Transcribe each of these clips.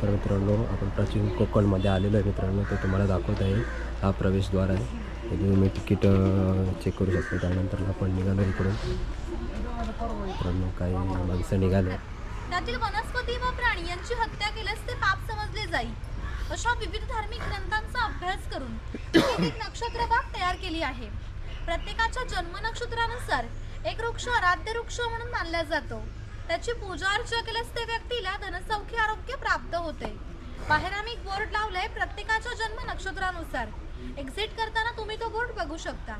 तर मित्रांनो आपण प्राचीन कोकणमध्ये आलेलो आहे मित्रांनो, तो तुम्हाला दाखवत आहे. हा प्रवेशद्वार आहे, तुम्ही तिकीट चेक करू शकता. त्यानंतर आपण निघालो इकडून. मित्रांनो काही माणसं निघाले. त्यातील वनस्पती व प्राणी यांची हत्या केल्यास ते पाप समजले जाईल अशा विविध धार्मिक ग्रंथांचा अभ्यास करून एक नक्षत्रबाग तयार केली आहे. प्रत्येकाच्या जन्म नक्षत्रानुसार एक वृक्ष आराध्य वृक्ष म्हणून मानला जातो. त्याची पूजा अर्चा केल्यास त्या व्यक्तीला धनसौख्य आरोग्य प्राप्त होते. बाहेर आम्ही बोर्ड लावलाय प्रत्येकाच्या जन्म नक्षत्रानुसार. एक्झिट करताना तुम्ही तो बोर्ड बघू शकता.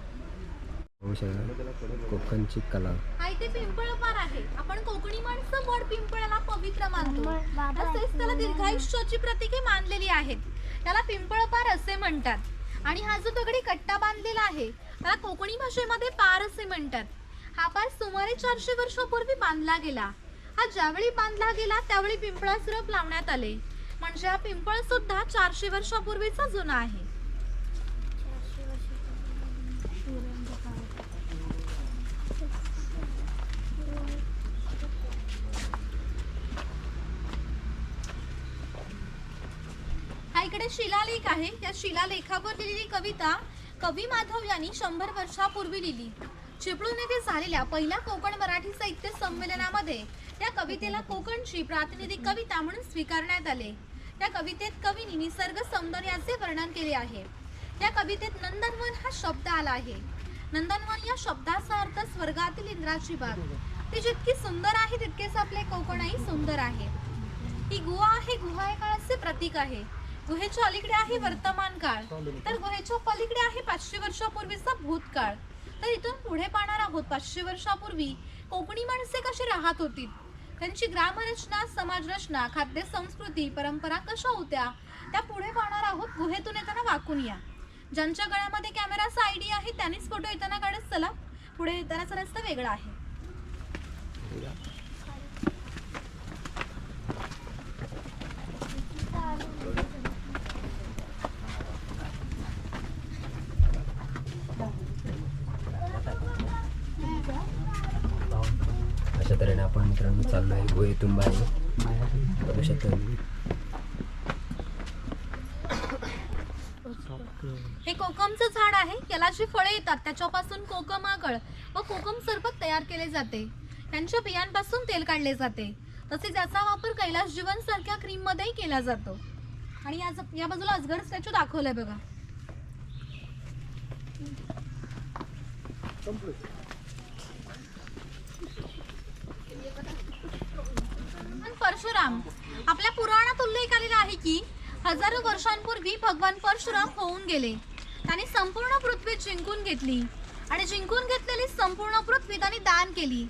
कोकणची कला हा इथे पिंपळपार आहे. आपण कोकणी माणसं वड पिंपळाला पवित्र मानतो. तसेच त्याला दीर्घायुष्याची प्रतीके मानलेली आहेत. त्याला पिंपळपार असे म्हणतात. आणि हा जो दगडी कट्टा बांधलेला आहे त्याला कोकणी भाषेमध्ये पार असे म्हणतात. हा पार सुमारे 400 वर्षापूर्वी बांधला गेला. हा ज्यावेळी बांधला गेला त्यावेळी पिंपळास रोप लावण्यात आले. म्हणजे हा पिंपळ सुद्धा 400 वर्षापूर्वीचा जुना आहे. हा इकडे शिलालेख आहे. या शिलालेखावर लिहिलेली कविता कवी माधव यांनी 100 वर्षापूर्वी लिहिली. चिपळूण येथे झालेल्या पहिल्या कोकण मराठी साहित्य संमेलनामध्ये या कवितेला कोकणची प्रातिनिधिक कविता म्हणून स्वीकारण्यात आले. या कवितेत कवींनी निसर्ग सौंदर्याचे वर्णन केले आहे. या कवितेत नंदनवन हा शब्द आला आहे. नंदनवन या शब्दाचा अर्थ स्वर्गातील इंद्राची बाग. ती जितकी सुंदर आहे तितकेच आपले कोकणही सुंदर आहे. ही गुहा आहे. गुहा हे काळाचे प्रतीक आहे. गुहेच्या अलीकडे आहे वर्तमान काळ, तर गुहेच्या पलीकडे आहे 500 वर्षापूर्वीचा भूतकाळ. तर इथून पुढे पाहणार आहोत 500 वर्षापूर्वी कोकणी माणसे कशी राहत होती, त्यांची ग्रामरचना, समाजरचना, खाद्य संस्कृती, परंपरा कशा होत्या त्या पुढे पाहणार आहोत. गुहेतून येताना वाकून या. ज्यांच्या गळ्यामध्ये कॅमेराचा आयडी आहे त्यांनीच फोटो येताना काढत चला. पुढे येतानाचा रस्ता वेगळा आहे. अशा तऱ्हेने आपण मित्रांनो चाललो आहे गुहेतून बाहेर. बघू शकता हे कोकमचं झाड आहे. याला जी फळे येतात त्याच्यापासून कोकम आगळ व कोकम सरबत तयार केले जाते. त्यांच्या बियांपासून तेल काढले जाते. तसेच याचा वापर कैलास जीवन सारख्या क्रीम मध्येही केला जातो. आणि या बाजूला अजगर स्टॅच्यू दाखवलाय बघा. परशुराम. आपल्या पुराणात उल्लेख आलेला आहे की हजारो वर्षांपूर्वी भगवान परशुराम होऊन गेले. त्यांनी संपूर्ण पृथ्वी जिंकून घेतली आणि जिंकून घेतलेली संपूर्ण पृथ्वी त्यांनी दान केली.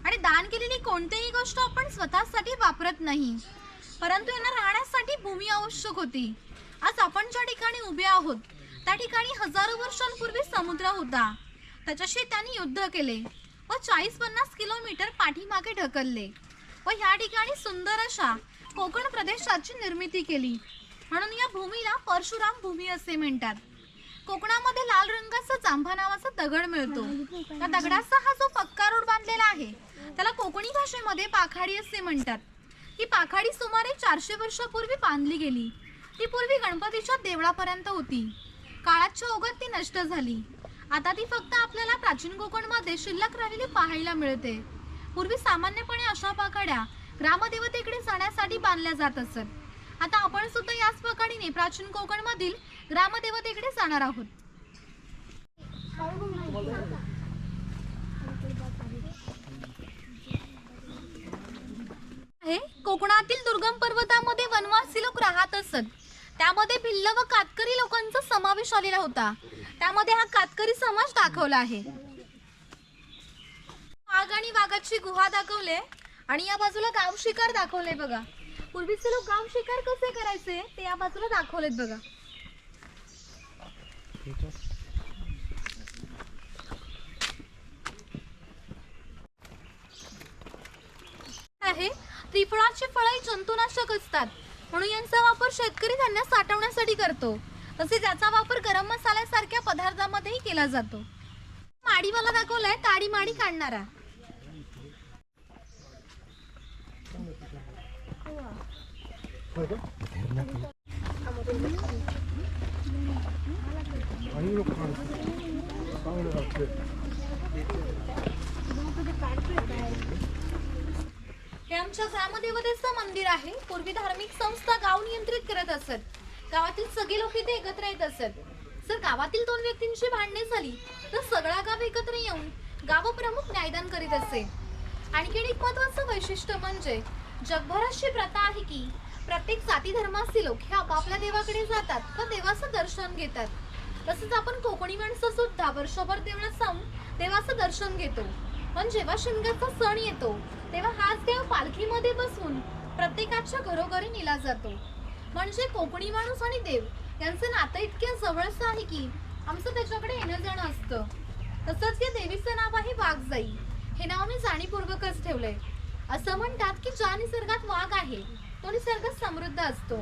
आणि दान केलेली कोणतीही गोष्ट आपण स्वतःसाठी वापरत नाही, परंतु यांना राहण्यासाठी भूमी आवश्यक होती. आज आपण ज्या ठिकाणी उभे आहोत त्या ठिकाणी हजारो वर्षांपूर्वी समुद्र होता. त्याच्याशी त्यांनी युद्ध केले व 40-50 किलोमीटर पाठीमागे ढकलले व ह्या ठिकाणी सुंदर अशा कोकण प्रदेशाची निर्मिती केली. म्हणून या भूमीला परशुराम भूमी असे म्हणतात. कोकणामध्ये लाल रंगाचा जांभा नावाचा दगड मिळतो. त्या दगडाचा हा जो पक्का रोड बांधलेला आहे त्याला कोकणी भाषेमध्ये पाखाडी असे म्हणतात. ही पाखाडी सुमारे 400 वर्षापूर्वी बांधली गेली. ती पूर्वी गणपतीच्या देवळापर्यंत होती. काळाच्या ओघात ती नष्ट झाली. आता ती फक्त आपल्याला प्राचीन कोकणमध्ये शिल्लक राहिलेली पाहायला मिळते. पूर्वी सामान्यपणे अशा पाखाड्या ग्रामदेवतेकडे जाण्यासाठी बांधल्या जात असत. आता आपण सुद्धा याच पाखाडीने प्राचीन कोकणमधील ग्रामदेवतेकडे जाणार आहोत. कोकणातील दुर्गम पर्वतामध्ये वनवासी लोक राहत असत. त्यामध्ये भिल्ल व कातकरी लोकांचा समावेश आलेला होता. त्यामध्ये हा कातकरी समाज दाखवला आहे. वाघ आणि वाघाची गुहा दाखवले आणि या बाजूला गाव शिकार दाखवले बघा. पूर्वीचे लोक गाव शिकार कसे करायचे ते या बाजूला दाखवलेत बघा. आहे त्रिफळाची फळे जंतुनाशक असतात म्हणून यांचा वापर शेतकरी धान्य साठवण्यासाठी करतो. तसेच याचा वापर गरम मसाल्यासारख्या पदार्थांमध्येही केला जातो. माडीवाला दाखवलाय ताडी माडी काढणारा. हे आमच्या ग्रामदेवतेचं मंदिर आहे. पूर्वी धार्मिक संस्था गाव नियंत्रित करत असत. गावातील सगळे लोक इथे एकत्र येत असत. जर गावातील दोन व्यक्तींची भांडणे झाली तर सगळा गाव एकत्र येऊन गावप्रमुख न्यायदान करीत असे. आणखी एक महत्त्वाचं वैशिष्ट्य म्हणजे जगभर अशी प्रथा आहे की प्रत्येक जाती धर्माचे लोक हे आपापल्या देवाकडे जातात व देवाचं दर्शन घेतात. तसंच आपण कोकणी माणसं सुद्धा वर्षभर देवळात जाऊन देवाचं दर्शन घेतो. पण जेव्हा शिमग्याचा सण येतो तेव्हा हाच देव पालखीमध्ये बसून प्रत्येकाच्या घरोघरी नेला जातो. म्हणजे कोकणी माणूस आणि देव यांचं नातं इतक्या जवळचं आहे की आमचं त्याच्याकडे येणं जाणं असतं. तसंच या देवीचं नाव आहे वाघजाई. हे नाव मी जाणीवपूर्वकच ठेवलंय. असं म्हणतात की ज्या निसर्गात वाघ आहे तो निसर्ग समृद्ध असतो.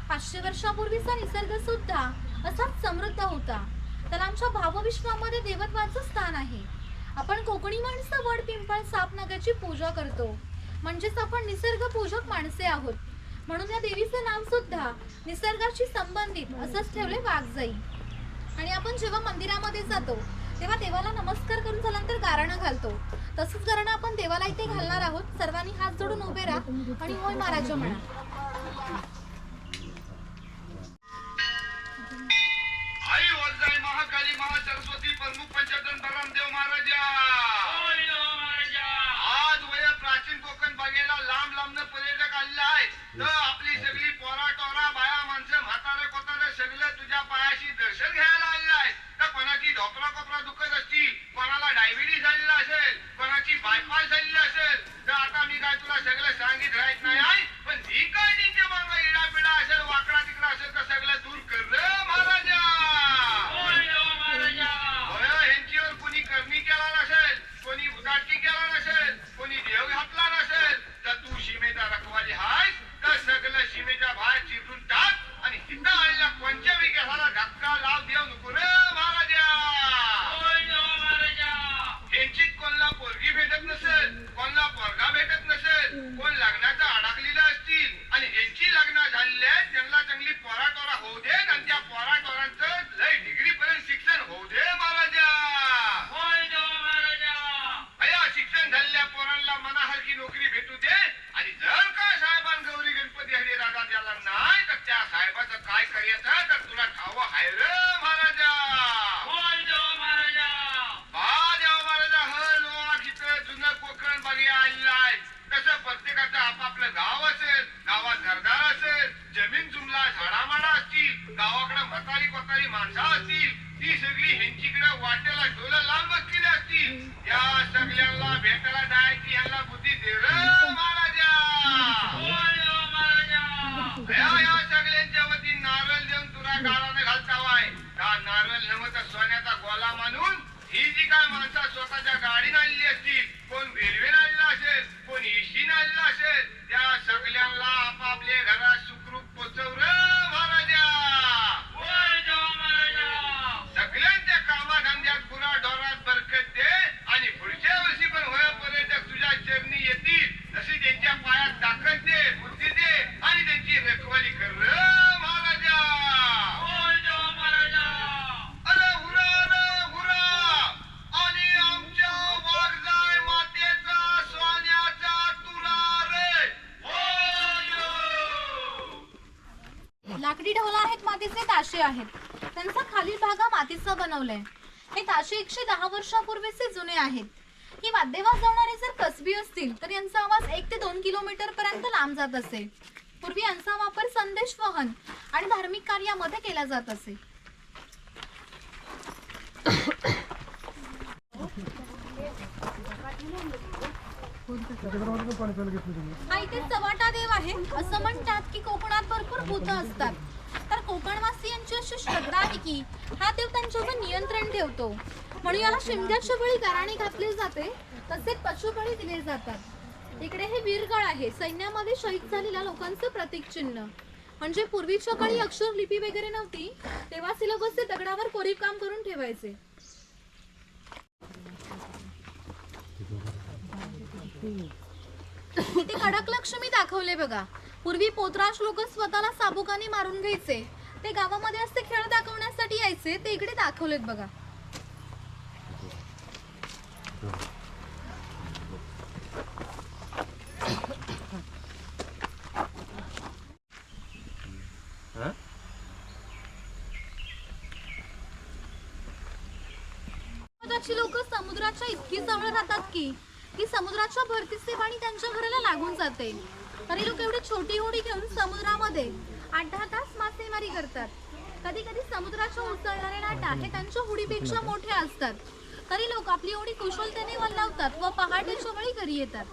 500 वर्षापूर्वीचा निसर्ग सुद्धा असाच समृद्ध होता. तर आमच्या भावविश्वामध्ये देवत्वाचं स्थान आहे. आपण कोकणी माणसं वड पिंपळ साप नागाची पूजा करतो. म्हणजेच आपण निसर्ग पूजक माणसे आहोत. म्हणून या देवीचं नाव सुद्धा निसर्गाशी संबंधित असंच ठेवले वाघजाई. आणि आपण जेव्हा मंदिरामध्ये जातो तेव्हा देवाला नमस्कार करून झाल्यानंतर गारणं घालतो. तसंच गारणं आपण देवाला इथे घालणार आहोत. सर्वांनी हात जोडून उभे राहा आणि होय महाराज म्हणा. आई वरजाई महाकाली महासरस्वती प्रमुख पंचतन बरामदेव महाराजा. आज वय प्राचीन कोकण बघायला लांब लांबनं पर्यटक आलेले आहेत. तर आपली सगळी पोरा टोरा बाया माणसं म्हातारे कोतारे सगळे तुझ्या पायाशी दर्शन घ्यायला आलेले आहेत. तर कोणाची ढोकरा कोपरा दुखत असतील, कोणाला डायबिटीस झालेला असेल, कोणाची बायपास झालेली असेल. तर आता मी काय तुला सगळं सांगित राहत नाही आहे. पण जी काय त्यांच्या मागं इडा पिडा असेल वाकडा तिकडा असेल तर सगळं दूर कर रे महाराजा. ह्यांच्यावर कोणी करणी केला नसेल, कोणी उदाटकी केला नसेल, कोणी देव घातला नसेल तर तू सीमेचा रखवाली हायस. तर सगळं सीमेच्या बाहेर चिरून टाक आणि तिथं आलेल्या कोणत्या विकासाला धक्का लाव देऊ नको रे महाराजा. ह्यांची कोणला पोरगी भेटत नसेल, कोणला पोरगा भेटत नसेल, कोण लग्नाचं अडकलेलं असतील आणि ज्यांची लग्न झालेली आहेत त्यांना चांगली पोराटोरा होऊ दे आणि त्या पोराटोरांचं लय डिग्री पर्यंत शिक्षण होऊ दे महाराजा. अया शिक्षण झालेल्या पोरांना मनासारखी नोकरी भेटू दे. आणि जर का साहेबान गौरी गणपती हरी राजा द्याला नाही तर त्या साहेबाचं काय करायचं तर तुला ठाव आहे रे महाराजा. जुनं कोकण बघी आलेलं आहे. तसं प्रत्येकाचं आपापलं गाव असेल, गावात घरदार असेल, जमीन जुमला झाडामाडा असतील, गावाकडे म्हातारी कोतारी माणसं असतील, ती सगळी ह्यांचीकडे वाटेला ढोलं लांब बसलेली असतील. या सगळ्यांना भेटायला जायची ह्यांना बुद्धी दे रे महाराजा. या सगळ्यांच्या वतीने नारळ देऊन तुला गाळाने घालतावाय. हा नारळ नव्हता सोन्याचा गोला मानून ही जी काय माणसं स्वतःच्या गाडीने आलेली असतील, कोण रेल्वेने आलेला असेल, कोण एशीने आलेला असेल, त्या सगळ्यांना आपापले घरात सुखरूप पोचव रे महाराजा. सगळ्यांच्या कामाधंद्यात गुरा ढोरात बरकत दे आणि पुढच्या वर्षी पण होय पर्यटक तुझ्या चरणी येतील. तशी त्यांच्या पायात ताकद दे, बुद्धी दे आणि त्यांची रखवाली कर रे महाराजा. अरे हुरा रे हुरा. आणि आमच्या वाघजाई मातेचा सोन्याचा तुरा रे. लाकडी ढोला आहेत, मातीचे ताशे आहेत. त्यांचा खालील भाग हा मातीचा बनवलाय. हे ताशे 110 वर्षापूर्वीचे जुने आहेत. ही वाद्य वाजवणारे जर कसबी असतील तर यांचा आवाज 1 ते 2 किलोमीटर पर्यंत लांब जात असे. पूर्वी यांचा वापर संदेश वहन आणि धार्मिक कार्यामध्ये केला जात असे. हा इथे चव्हाटा देव आहे. असं म्हणतात की कोकणात भरपूर भूत असतात. तर कोकणवासियांची अशी श्रद्धा आहे की हा देव त्यांच्यावर नियंत्रण ठेवतो. म्हणून याला शिमग्याच्या वेळी गाराणे घातले जाते. तसेच पशुबळी दिले जातात. इकडे हे वीरगळ आहे. सैन्यामध्ये शहीद झालेल्या लोकांचं प्रतीक चिन्ह. म्हणजे पूर्वीच्या काळी अक्षर लिपी वगैरे नव्हती तेव्हा सिलेबसचे दगडावर कोरीव काम करून ठेवायचे. इथे कडक लक्ष्मी दाखवले बघा. पूर्वी पोतराज लोक स्वतःला साबुकाने मारून घ्यायचे. ते गावामध्ये असते खेळ दाखवण्यासाठी यायचे, ते इकडे दाखवलेत बघा. लोक समुद्राच्या इतकी जवळ राहतात की समुद्राच्या भरतीचे पाणी त्यांच्या घराला लागून जाते. तरी लोक एवढी छोटी होडी घेऊन समुद्रामध्ये 8-10 तास मासेमारी करतात. कधी कधी समुद्राच्या उसळणाऱ्या लाटा हे त्यांच्या होडीपेक्षा मोठ्या असतात. तरी लोक आपली होडी कुशलतेने वल्लावतात व पहाटेच्या वेळी घरी येतात.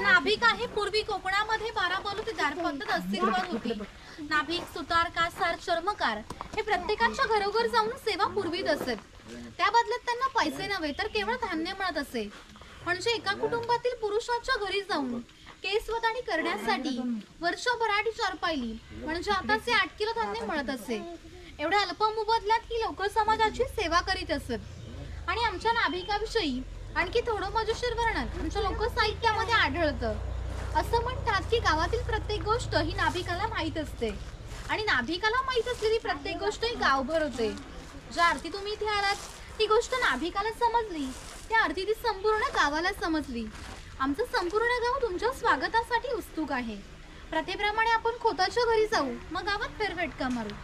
नाभिक आहे. पूर्वी कोकणामध्ये 12 बलुतेदार पद्धत अस्तित्वात होती. नाभिक, सुतार, कासार, चर्मकार हे प्रत्येकाच्या घरोघर जाऊन सेवा पुरवीत असत. त्या बदल्यात त्यांना पैसे नव्हे तर केवळ धान्य मिळत असे. म्हणजे एका कुटुंबातील पुरुषाच्या घरी जाऊन केसवदाणी करण्यासाठी वर्षभराची चारपायली म्हणजे आताचे 8 किलो धान्य मिळत असे. एवढ्या अल्प मोबदल्यात ही लोक समाजाची सेवा करीत असत. आणि आमच्या नाभिकाविषयी आणखी थोडं मजेशीर वर्णन आमच्या लोकसाहित्यामध्ये आढळतं. असं म्हणतात की गावातील प्रत्येक गोष्ट ही नाभिकाला माहीत असते आणि नाभिकाला माहीत असलेली प्रत्येक गोष्ट ही गावभर होते. ज्या अर्थी तुम्ही इथे आलात ती गोष्ट नाभिकाला समजली, त्या अर्थी ती संपूर्ण गावाला समजली. आमचं संपूर्ण गाव तुमच्या स्वागतासाठी उत्सुक आहे. प्रथेप्रमाणे आपण खोताच्या घरी जाऊ, मग गावात फेरफटका मारू.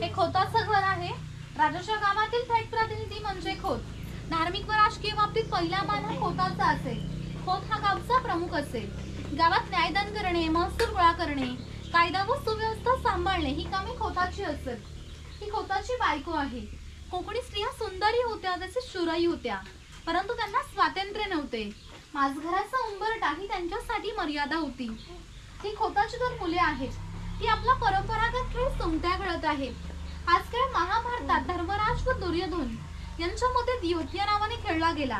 हे खोताचं घर आहे. राजाच्या गावातील थेट प्रतिनिधी म्हणजे खोत. धार्मिक व राजकीय बाबतीत पहिला मान हा खोताचा असेल. खोत हा गावचा प्रमुख असेल. गावात न्यायदान करणे, महसूल गोळा करणे, कायदा व सुव्यवस्था सांभाळणे ही कामे खोताची असत. ही खोताची बायको आहे. कोकणी स्त्रिया सुंदरी होत्या, तसेच शूरही होत्या, परंतु त्यांना स्वातंत्र्य नव्हते. माझघराचा उंबरठा ही त्यांच्यासाठी मर्यादा होती. ही खोताची 2 मुले आहेत. ती आपला परंपरागत खेळ सोंगट्या खेळत आहेत. हाच खेळ महाभारतात धर्मराज व दुर्योधन यांच्यामध्ये द्योत या नावाने खेळला गेला.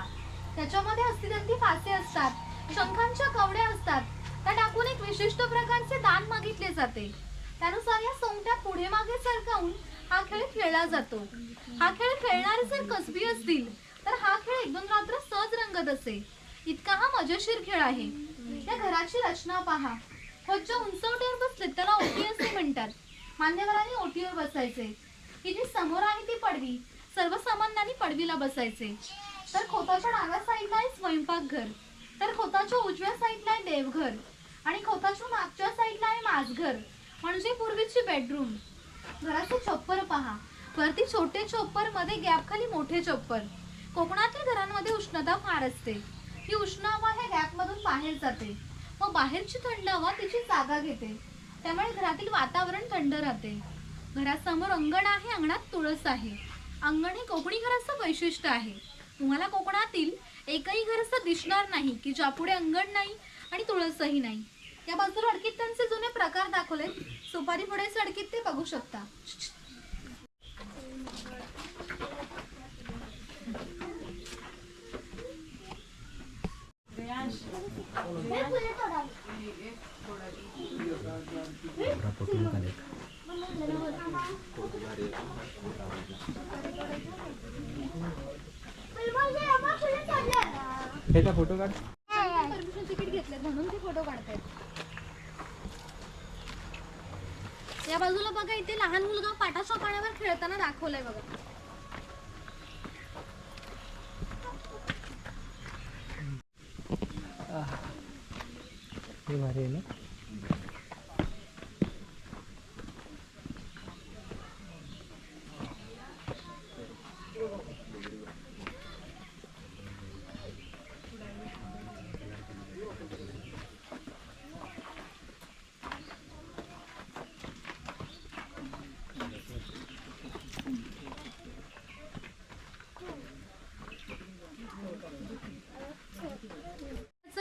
त्याच्यामध्ये हस्तिदंती फासे असतात, शंखांच्या कवड्या असतात. त्या टाकून एक विशिष्ट प्रकारचे दान मागितले जाते. त्यानुसार या सोंगट्या पुढे मागे सरकवून हा खेळ खेळला जातो. हा खेळ खेळणारे जर कसबी असतील तर हा खेळ 1-2 रात्र सहज रंगत असे. इतका हा मजेशीर खेळ आहे. या घराची रचना पहा. खोच्या उंचवटीवर बसले त्याला ओटी असे म्हणतात. मान्यवरांनी ओटीवर बसायचे. ही जी समोर आहे ती पडवी. सर्वसामान्यांनी पडवीला बसायचे. तर खोताच्या डाव्या साईडला आहे स्वयंपाकघर, तर खोताच्या उजव्या साईडला आहे देवघर आणि खोताच्या मागच्या साईडला आहे माझघर म्हणजे पूर्वीची बेडरूम. घराचे छप्पर पहा. वरती छोटे छप्पर, मध्ये गॅप खाली मोठे छप्पर. कोकणातील घरांमध्ये उष्णता फार असते. ही उष्ण हवा ह्या गॅप मधून बाहेर जाते व बाहेरची थंड हवा तिची जागा घेते. त्यामुळे घरातील वातावरण थंड राहते. घरासमोर अंगण आहे. अंगणात तुळस आहे. अंगण हे कोकणी घराचं वैशिष्ट्य आहे. तुम्हाला कोकणातील एकही घर असं दिसणार नाही की ज्यापुढे अंगण नाही आणि तुळसही नाही. या बाजूला अडकीत त्यांचे जुने प्रकार दाखवले. सुपारी फोडायचे अडकीत ते बघू शकता. फोटो काढ. परमिशन तिकीट घेतले म्हणून ते फोटो काढतात. या बाजूला बघा, इथे लहान मुलगा पाटाच्या पाण्यावर खेळताना दाखवलाय बघा. हे भारी आहे ना.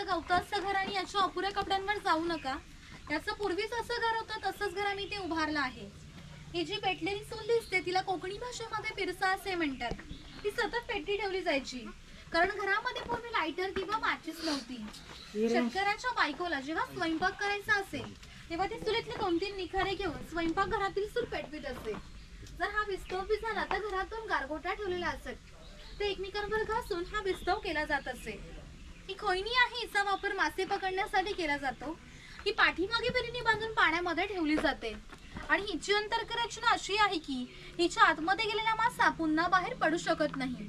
गवताचं घर याच्या अपुऱ्या कपड्यांवर जाऊ नका. याचं पूर्वीच असं घर होतं तसंच घर आम्ही ते उभारलं आहे. ही जी पेटलेली चूल दिसते तिला कोकणी भाषेमध्ये पिरसा असे म्हणतात. ती सतत पेटली ठेवली जायची कारण घरामध्ये पूर्वी लायटर किंवा माचीस नव्हती. शेतकऱ्याच्या बायकोला जेव्हा स्वयंपाक करायचा असेल तेव्हा ती चुलीतले 2-3 निखारे घेऊन स्वयंपाक घरातील चूल पेटवीत असे. जर हा विस्तव झाला तर घरातून गारगोटा ठेवलेला असत ते एकमेकांवर घासून हा विस्तव केला जात असे. ही खोयनी आहे. हिचा वापर मासे पकडण्यासाठी केला जातो. ही पाठीमागे बेलीने बांधून पाण्यामध्ये ठेवली जाते आणि हिची अंतर्रचना अशी आहे की हिच्या आतमध्ये गेलेला मासा पुन्हा बाहेर पडू शकत नाही.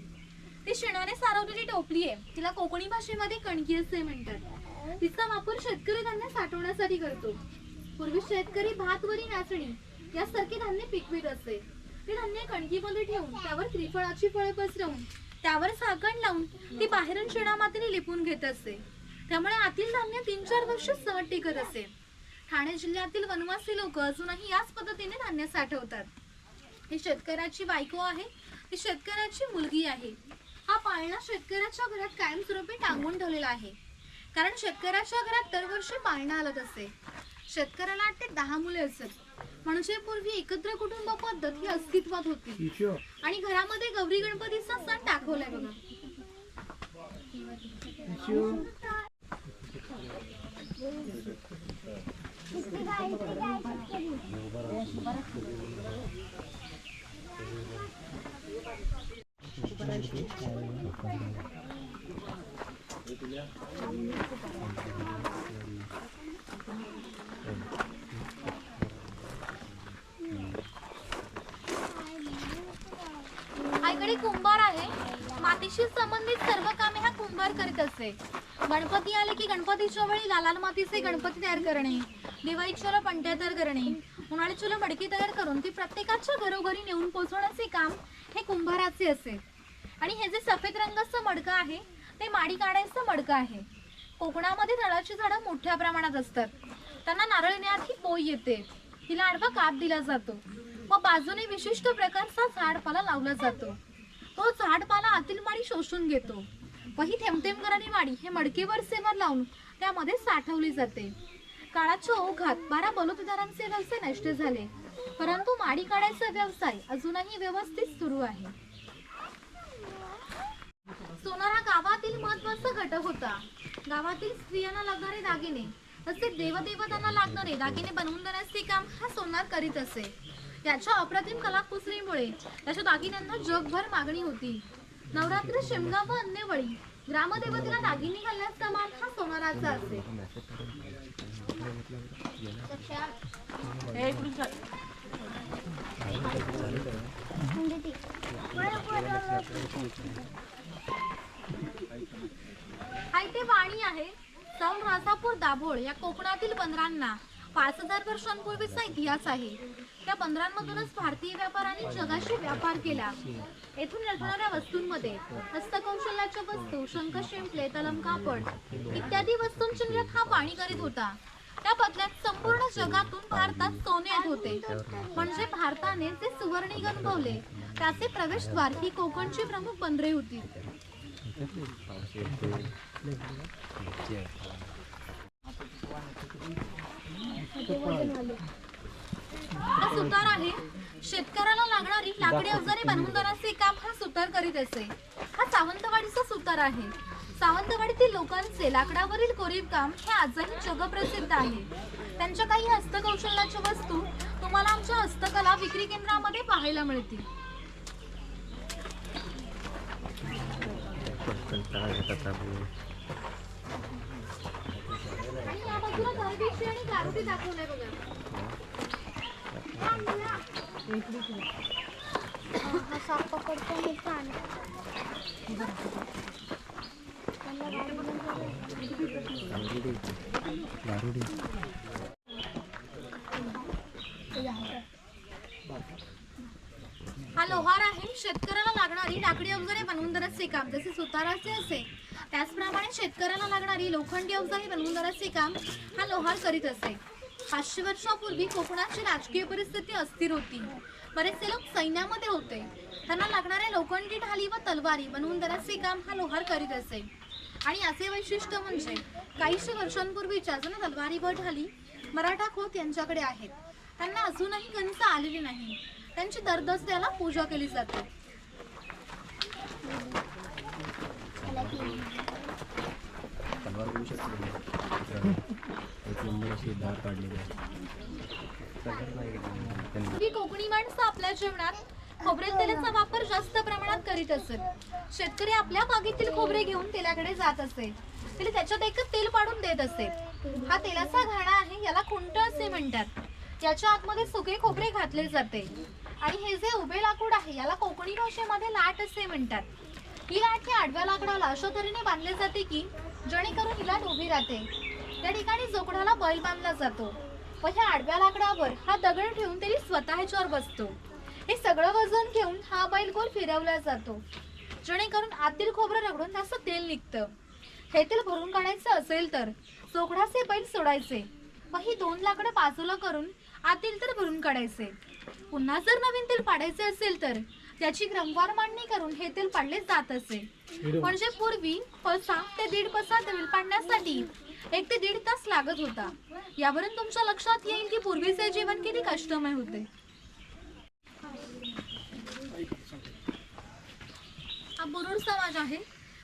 ती शिणाने सारवलेली टोपली आहे. तिला कोकणी भाषेमध्ये कणकी असे म्हणतात. तिचा वापर शेतकरी धान्य साठवण्यासाठी करतो. पूर्वी शेतकरी भातवरी नाचणी यासारखे धान्य पिकवीत असे. ते धान्य कणकीमध्ये ठेवून त्यावर त्रिफळाची फळे पसरवून त्यावर झाकण लावून ती बाहेरून शिणामातीने लिपून घेत असे. त्यामुळे आतील धान्य 3-4 वर्ष सहज टिकत असे. ठाणे जिल्ह्यातील वनवासी लोक अजूनही याच पद्धतीने धान्य साठवतात. ही शेतकऱ्याची बायको आहे. ती शेतकऱ्याची मुलगी आहे. हा पाळणा शेतकऱ्याच्या घरात कायमस्वरूपी टांगून ठेवलेला आहे कारण शेतकऱ्याच्या घरात दरवर्षी पाळणा आलत असे. शेतकऱ्याला 8 ते 10 मुले असत. म्हणजे पूर्वी एकत्र कुटुंब पद्धत ही अस्तित्वात होती आणि घरामध्ये गौरी गणपतीचा सण दाखवलाय बघा. आईकडे कुंभार आहे. मातीशी संबंधित सर्व कामे हा कुंभार करीत असे. गणपती आले की गणपतीच्या वेळी लाल मातीचे गणपती तयार करणे, दिवाळीच्या पणत्या तयार करणे, उन्हाळ्याच्या मडकी तयार करून ती प्रत्येकाच्या घरोघरी नेऊन पोहोचवण्याचे काम हे कुंभाराचे असे. आणि हे जे सफेद रंगाचं मडकं आहे ते माडी काढायचं मडकं आहे. कोकणामध्ये नारळाची झाडं मोठ्या प्रमाणात असतात. त्यांना नारळ येण्यात ही पोई येते. तिला आडवा काप दिला जातो व बाजूने विशिष्ट प्रकारचा झाडपाला लावला जातो. तो झाडपाला आतील माडी शोषून घेतो व ही थेंब करणारी माडी हे मडकेवर सेवर लावून त्यामध्ये साठवली जाते. काळाच्या ओघात 12 बलुतेदारांचे व्यवसाय नष्ट झाले परंतु माडी काढायचा व्यवसाय अजूनही व्यवस्थित सुरू आहे. सोनार हा गावातील महत्त्वाचा घटक होता. गावातील स्त्रियांना लागणारे दागिने तसेच देवदेवतांना लागणारे दागिने बनवून देण्याचे काम हा सोनार करीत असे. त्याच्या अप्रतिम कलाकुसरीमुळे त्याच्या दागिन्यांना जगभर मागणी होती. नवरात्री, शिमगा व अन्य वेळी ग्रामदेवतेला दागिने घालण्याचा मान हा सोनाराचा असे. हाय ते वाणी आहे. सौंड राजापूर दाभोळ या कोकणातील बंदरांना 5000 वर्षांपूर्वीचा इतिहास आहे. त्या बंदरांमधूनच भारतीय व्यापाऱ्यांनी जगाशी व्यापार केला. येथून मिळणाऱ्या वस्तूंमध्ये हस्तकौशल्याच्या वस्तू, शंख, शिंपले, तलम, कापड इत्यादी वस्तूंची निर्यात हा वाणी करीत होता. त्या बदल्यात संपूर्ण जगातून भारतात सोने येत होते. म्हणजे भारताने जे सुवर्णी गणवले त्याचे प्रवेशद्वार ही कोकणची प्रमुख बंदरे होती. हा सुतार आहे. शेतकऱ्याला लागणारी लाकडी अवजारे बनवून देण्याचे काम हा सुतार करीत असे. हा सावंतवाडीचा सुतार आहे. सावंतवाडीतील लोकांचे लाकडावरील कोरीव काम हे आजही जगप्रसिद्ध आहे. त्यांच्या काही हस्तकौशल्याच्या वस्तू तुम्हाला आमच्या हस्तकला विक्री केंद्रामध्ये पाहायला मिळतील. आणि या बाजूला दरवेशी आणि गारुडी दाखवलंय बघा. हा साप पकडतो मी छान. हा लोहार आहे. शेतकऱ्याला लागणारी लाकडी अवजारे बनवून देण्याचे काम जसे सुताराचे असे त्याचप्रमाणे शेतकऱ्याला लागणारी लोखंडी अवजारे बनवून देण्याचे काम हा लोहार करीत असे. 500 वर्षापूर्वी कोकणाची राजकीय परिस्थिती अस्थिर होती. बरेचसे लोक सैन्यामध्ये होते. त्यांना लागणाऱ्या लोखंडी ढाली व तलवारी बनवून देण्याचे काम हा लोहार करीत असे. आणि याचे वैशिष्ट्य म्हणजे काहीशे वर्षांपूर्वीच्या जुन्या तलवारी भट हली मराठा खोत यांच्याकडे आहेत. त्यांना अजूनही गणित आलेली नाही. त्यांची दरदसऱ्याला पूजा केली जाते. तलवार बघू शकतो तुम्ही मित्रांनो. एक नंबर अशी धार काढलेली आहे. ही कोकणी माणसं आपल्या जेवणात खोबरेल तेलाचा वापर जास्त प्रमाणात करीत असत. शेतकरी आपल्या बागेतील खोबरे घेऊन तेलाकडे जात असे. तरी त्याच्यात एकच तेल पाडून देत असे. हा तेलाचा घाणा आहे, याला खुंट असे म्हणतात. याच्या आतमध्ये सुके खोबरे घातले जाते आणि हे जे उभे लाकूड आहे याला कोकणी भाषेमध्ये लाट असे म्हणतात. ही लाट ही आडव्या लाकडाला अशा तऱ्हेने बांधली जाते की जेणेकरून ही लाट उभी राहते. त्या ठिकाणी जोकडाला बैल बांधला जातो व ह्या आडव्या लाकडावर हा दगड ठेवून तरी स्वतःच्यावर बसतो. हे सगळं वजन घेऊन हा बैल गोल फिरवला जातो जेणेकरून आतील खोबरं रगडून त्याचं तेल निघतं. हे तेल भरून काढायचं असेल तर जोकडाचे बैल सोडायचे व ही 2 लाकडं बाजूला करून आतील तेल भरून काढायचे. पुन्हा जर नवीन तेल पाडायचे असेल तर त्याची क्रमवार मांडणी करून हे तेल पाडले जात असे. म्हणजे पूर्वी पसा ते 1.5 पसा तेल पाडण्यासाठी 1 ते 1.5 तास लागत होता. यावरून तुमच्या लक्षात येईल की पूर्वीचे जीवन किती कष्टमय होते. हा बुरुड समाज आहे.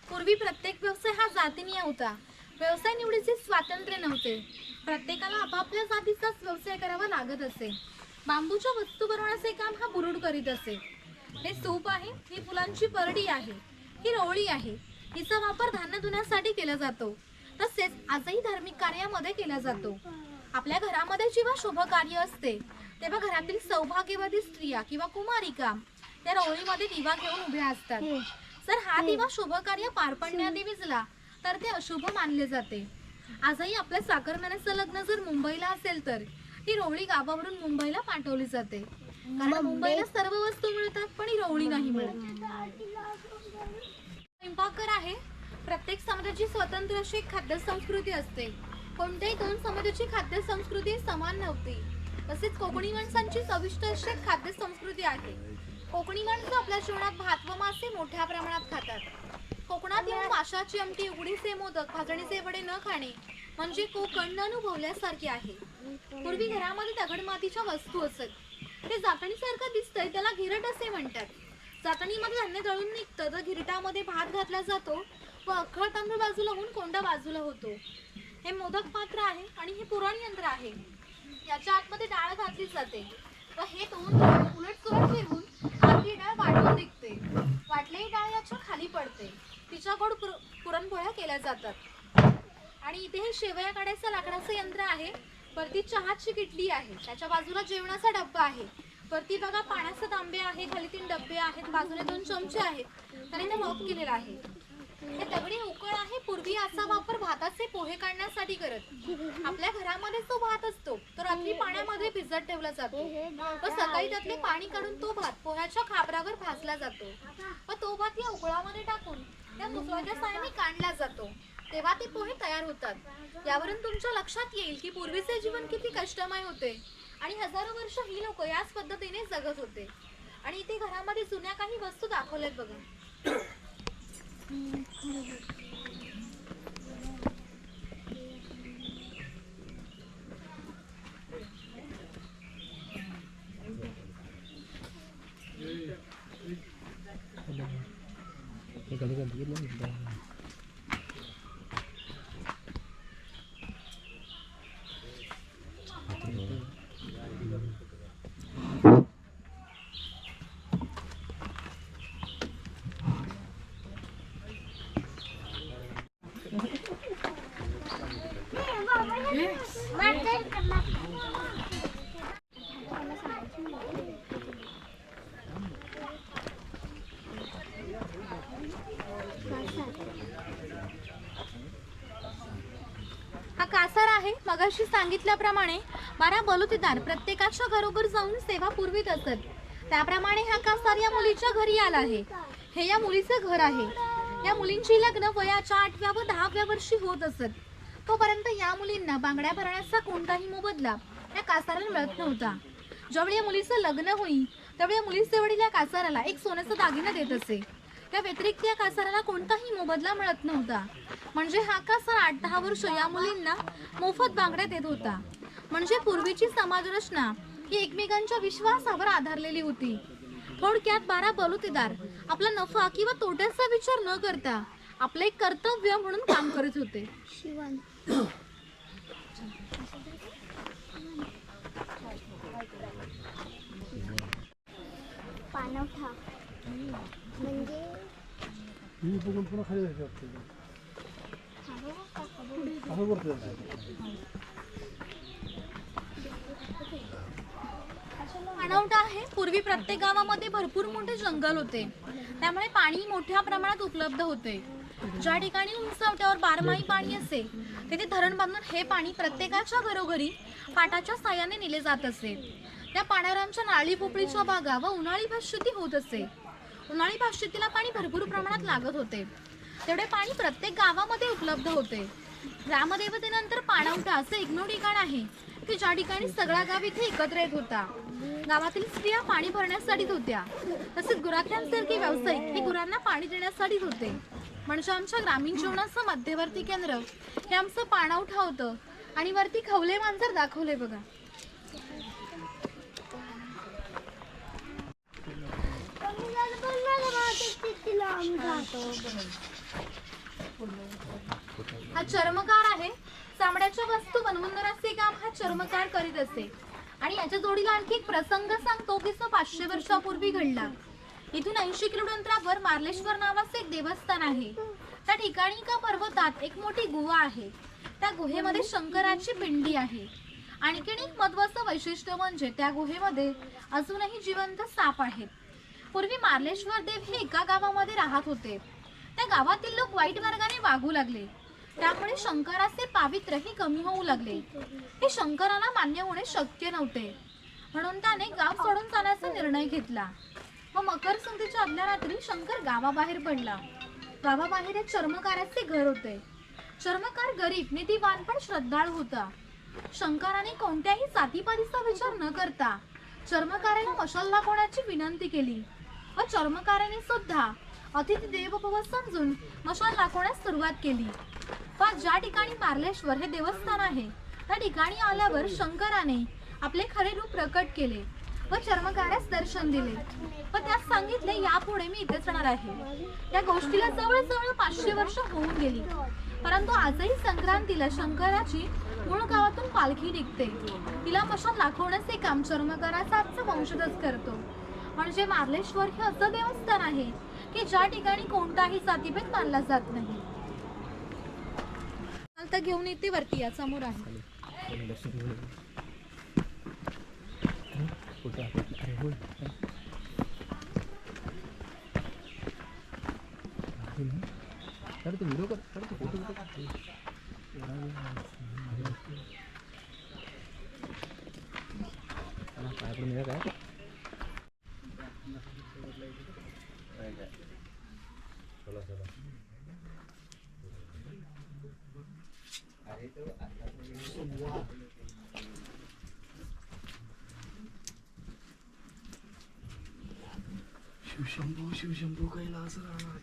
पूर्वी प्रत्येक व्यवसाय हा जातीनीय होता. व्यवसाय निवडीचे स्वातंत्र्य नव्हते. प्रत्येकाला आपापल्या जातीचाच व्यवसाय करावा लागत असे. बांबूच्या वस्तू बनवण्याचे काम हा बुरुड करीत असे. हे सूप आहे, ही फुलांची परडी आहे, ही रोळी आहे. हिचा वापर धान्य धुण्यासाठी केला जातो. तसेच आजही धार्मिक कार्यामध्ये केला जातो. आपल्या घरामध्ये जेव्हा शुभ कार्य असते तेव्हा घरातील सौभाग्यवती स्त्रिया किंवा कुमारिका त्या रोळीमध्ये दिवा घेऊन उभ्या असतात. जर हा दिवा शुभ कार्य पार पडण्याआधी विझला तर ते अशुभ मानले जाते. आजही आपल्या साखरमान्याचं लग्न जर मुंबईला असेल तर ही रोळी गावावरून मुंबईला पाठवली जाते. कारण मुंबईला सर्व वस्तू मिळतात पण ही रोळी नाही मिळत. स्वयंपाकघर आहे. प्रत्येक समाजाची स्वतंत्र अशी एक खाद्य संस्कृती असते. कोणत्याही 2 समाजाची खाद्य संस्कृती समान नव्हती. तसेच कोकणी माणसांची चविष्ट अशी एक खाद्य संस्कृती आहे. कोकणी माणसं आपल्या जेवणात भात व मासे मोठ्या प्रमाणात खातात. कोकणात येऊन माशाची आमटी, उकडीचे मोदक, भाजणीचे वडे न खाणे म्हणजे कोकण न अनुभवल्यासारखे आहे. पूर्वी घरामध्ये दगड मातीच्या वस्तू असत. ते जातणीसारखं दिसतंय त्याला घिरट असे म्हणतात. जातणीमध्ये धान्य दळून निघतं तर घिरटामध्ये भात घातला जातो व अख्खा तांदूळ बाजूला होऊन कोंडा बाजूला होतो. हे मोदक पात्र आहे आणि हे पुरण यंत्र आहे. याच्या आतमध्ये डाळ घातली जाते व हे 2 उलटसुलट फिरवून आतली डाळ वाटून निघते. वाटलेली डाळ याच्या खाली पडते. तिच्या गोड पुरणपोळ्या केल्या जातात. आणि इथे हे शेवया काढायचं लाकडाचं यंत्र आहे. वरती चहाची किटली आहे. त्याच्या बाजूला जेवणाचा डब्बा आहे. वरती बघा पाण्याचे तांबे आहे. खाली 3 डब्बे आहेत. बाजूने 2 चमचे आहेत. त्याने ते लॉक केलेलं आहे. हे दगडी उकळ आहे. पूर्वी याचा वापर भाताचे पोहे काढण्यासाठी करत. आपल्या घरामध्ये जो भात असतो तो रात्री पाण्यामध्ये भिजत ठेवला जातो व सकाळी त्यातले पाणी काढून तो भात पोह्याच्या खापरावर भाजला जातो व तो भात या उकळामध्ये टाकून त्या तुकड्याच्या साहाय्याने काढला जातो. तेव्हा ते पोहे तयार होतात. यावरून तुमच्या लक्षात येईल की पूर्वीचे जीवन किती कष्टमय होते आणि हजारो वर्ष ही लोक याच पद्धतीने जगत होते. आणि इथे घरामध्ये जुन्या काही वस्तू दाखवल्यात बघा. हा कासार आहे. मगाशी सांगितल्याप्रमाणे 12 बलुतेदार प्रत्येकाच्या घरोघर जाऊन सेवा पुरवीत असत. त्याप्रमाणे हा कासार या मुलीच्या घरी आला आहे. हे या मुलीचं घर आहे. या मुलींची लग्न वयाच्या 8व्या व 10व्या वर्षी होत असत. तोपर्यंत या मुलींना बांगड्या भरण्याचा कोणताही मोबदला या कासाराला मिळत नव्हता. ज्यावेळी या मुलीचं लग्न होई त्यावेळी या मुलीचे वडील या कासाराला एक सोन्याचा दागिना देत असे. त्या व्यतिरिक्त या कासाराला कोणताही मोबदला मिळत नव्हता. म्हणजे हा कासार 8-10 वर्ष या मुलींना मोफत बांगड्यात येत होता. म्हणजे पूर्वीची समाजरचना ही एकमेकांच्या विश्वासावर आधारलेली होती. थोडक्यात 12 बलुतेदार आपला नफा किंवा तोट्याचा विचार न करता आपले एक कर्तव्य म्हणून काम करत होते. पाणवठा म्हणजे पाणवठा आहे. पूर्वी प्रत्येक गावामध्ये भरपूर मोठे जंगल होते, त्यामुळे पाणी मोठ्या प्रमाणात उपलब्ध होते. ज्या ठिकाणी उंचावट्यावर बारमाही पाणी असे तेथे धरण बांधून हे पाणी प्रत्येकाच्या घरोघरी पाटाच्या साहाय्याने नेले जात असे. त्या पाण्यारांच्या नाळी पोपळीच्या बागा व उन्हाळी भातशेती होत असे. उन्हाळी भातशेतीला पाणी भरपूर प्रमाणात लागत होते, तेवढे पाणी प्रत्येक गावामध्ये उपलब्ध होते. ग्रामदेवतेनंतर पाणवठा असे एकमेव ठिकाण आहे की ज्या ठिकाणी सगळा गाव इथे एकत्र येत होता. गावातील स्त्रिया पाणी भरण्यासाठीच होत्या, तसेच गुराख्यांसारखे व्यावसायिक हे गुरांना पाणी देण्यासाठीच होते. म्हणजे आमच्या ग्रामीण जीवनाचं मध्यवर्ती केंद्र हे आमचं पाणवठा होतं. आणि वरती खवले मांजर दाखवले बघा. हा चर्मकार आहे. चामड्याच्या वस्तू बनवून देण्याचे काम हा चर्मकार करीत असे. आणि याच्या जोडीला आणखी एक प्रसंग सांगतो की 500 वर्षापूर्वी घडला. इथून 80 किलोमीटर अंतरावर मार्लेश्वर नावाचे एक देवस्थान आहे. त्या ठिकाणी एका पर्वतात एक मोठी गुहा आहे. त्या गुहेमध्ये शंकराची पिंडी आहे. आणखीन एक महत्त्वाचं वैशिष्ट्य म्हणजे त्या गुहेमध्ये अजूनही जिवंत साप आहेत. पूर्वी मार्लेश्वर देव हे एका गावामध्ये राहत होते. त्या गावातील लोक वाईट मार्गाने वागू लागले, त्यामुळे शंकराचे पावित्र्यही कमी होऊ लागले. हे शंकराला मान्य होणे शक्य नव्हते, म्हणून त्याने गाव सोडून जाण्याचा निर्णय घेतला व मकर संक्रांतीच्या आदल्या रात्री शंकर गावाबाहेर पडला. गावाबाहेर एक चर्मकाराचे घर होते. चर्मकार गरीब, नीतिवान पण श्रद्धाळू होता. शंकराने कोणत्याही जातीपातीचा विचार न करता चर्मकाराला मशाल दाखवण्याची विनंती केली व चर्मकाराने सुद्धा अतिथी देव भव समजून मशाल दाखवण्यास सुरुवात केली. पण ज्या ठिकाणी मार्लेश्वर हे देवस्थान आहे त्या ठिकाणी आल्यावर शंकराने आपले खरे रूप प्रकट केले व चर्मकारास दर्शन दिले व त्यास सांगितले, यापुढे मी इथेच राहणार आहे. या गोष्टीला जवळजवळ 500 वर्ष होऊन गेली, परंतु आजही संक्रांतीला शंकराची मूळ गावातून पालखी निघते. तिला मशाल दाखवण्याचे काम चर्मकाराचा आजचा वंशजच करतो. म्हणजे मार्लेश्वर हे असं देवस्थान आहे की ज्या ठिकाणी कोणताही जातीभेद मानला जात नाही. आता घेऊन येते वरती, या समोर आहे. शिवशंभू शिवशंभू कैलास राणा.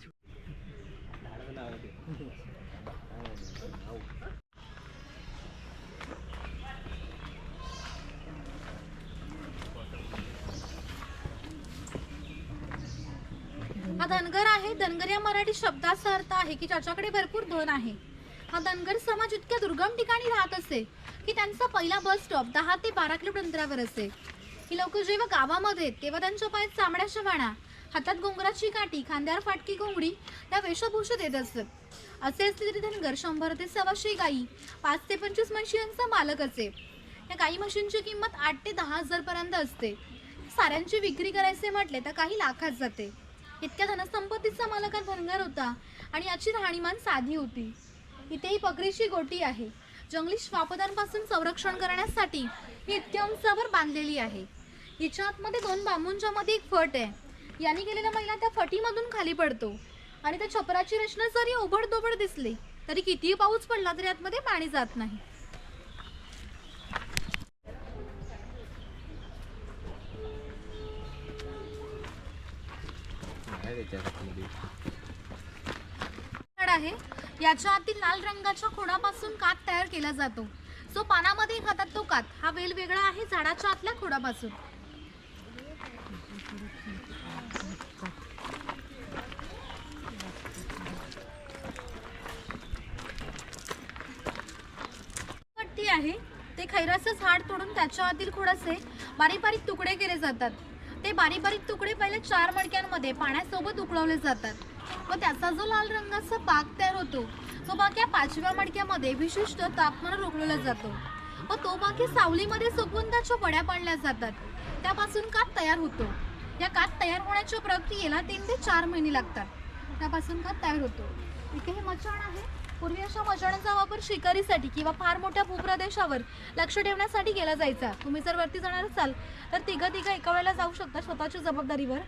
हा धनगर आहे. धनगर या मराठी शब्दाचा अर्थ आहे की ज्याच्याकडे भरपूर धन आहे. हा धनगर समाज इतक्या दुर्गम ठिकाणी राहत असे की त्यांचा पहिला बस स्टॉप 10 ते 12 किलोमीटर अंतरावर असे. ही लोक जेव्हा गावामध्ये आहेत तेव्हा त्यांच्या पायात चामड्याच्या वाणा, हातात घुंगराची काठी, खांद्यावर फाटकी घोंगडी या वेशभूषेत येत असत. असे असले तरी धनगर 100 ते 125 गायी, 5 ते 25 म्हशी यांचा मालक असे. या गायी म्हशींची किंमत 8 ते 10 हजार पर्यंत असते. साऱ्यांची विक्री करायचे म्हटले तर काही लाखात जाते. इतक्या धनसंपत्तीचा मालक हा धनगर होता आणि याची राहणीमान साधी होती. इथे ही बकरीची गोटी आहे. जंगली श्वापदांपासून संरक्षण करण्यासाठी ही इतक्या उंचावर बांधलेली आहे. हिच्या आतमध्ये 2 बांबूंच्या मध्ये एक फट आहे. याने गेलेला महिला त्या फटीमधून खाली पडतो आणि त्या छपराची रचना जरी ओबडधोबड दिसली तरी कितीही पाऊस पडला तरी आतमध्ये पाणी जात नाही. झाड आहे. याच्या आतील लाल रंगाच्या खोडापासून कात तयार केला जातो. जो पानामध्ये खातात तो कात हा वेगवेगळा आहे झाडाच्या आतल्या खोडापासून. पट्टी आहे. ते खैराचं झाड तोडून त्याच्या आतील खोडाचे बारीक बारीक तुकडे केले जातात. ते बारीक बारीक तुकडे पहिले 4 मडक्यांमध्ये पाण्यासोबत उकळवले जातात व त्याचा जो लाल रंगाचा पाक तयार होतो तो पाक या 5व्या मडक्यामध्ये विशिष्ट तापमानावर उकळवला जातो व तो पाक सावलीमध्ये सुकवून त्याच्या वड्या पाडल्या जातात. त्यापासून कात तयार होतो. या कात तयार होण्याच्या प्रक्रियेला 3 ते 4 महिने लागतात. त्यापासून कात तयार होतो. इथे हे मचाण आहे. पूर्वी अशा मचाणांचा वापर शिकारीसाठी किंवा फार मोठ्या भूप्रदेशावर लक्ष ठेवण्यासाठी केला जायचा. तुम्ही जर वरती जाणार असाल तर तिघं एका वेळेला जाऊ शकता स्वतःच्या जबाबदारीवर.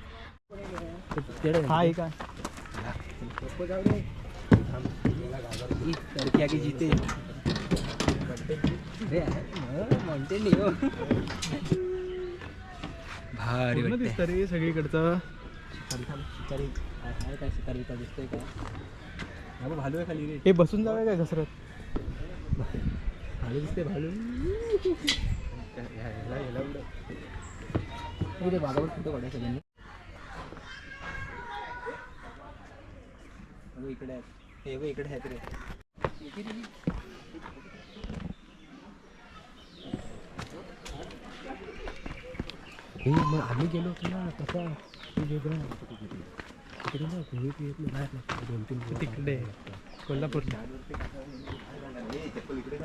भारी पूर्ण दिसतं रे सगळीकडचं. शिकारी का दिसतोय का? भालू आहे खाली रे. हे बसून जाऊया काय घसरत? भालू दिसते भालू. बागावर फोटो काढाय सगळ्यांनी. इकडे आहेत. हे बघ इकडे आहेत रे. हे मग आम्ही गेलो होतो ना तसा वेगळं तिकडे ना बाहेर 2-3 तिकडे कोल्हापूरला. इकडे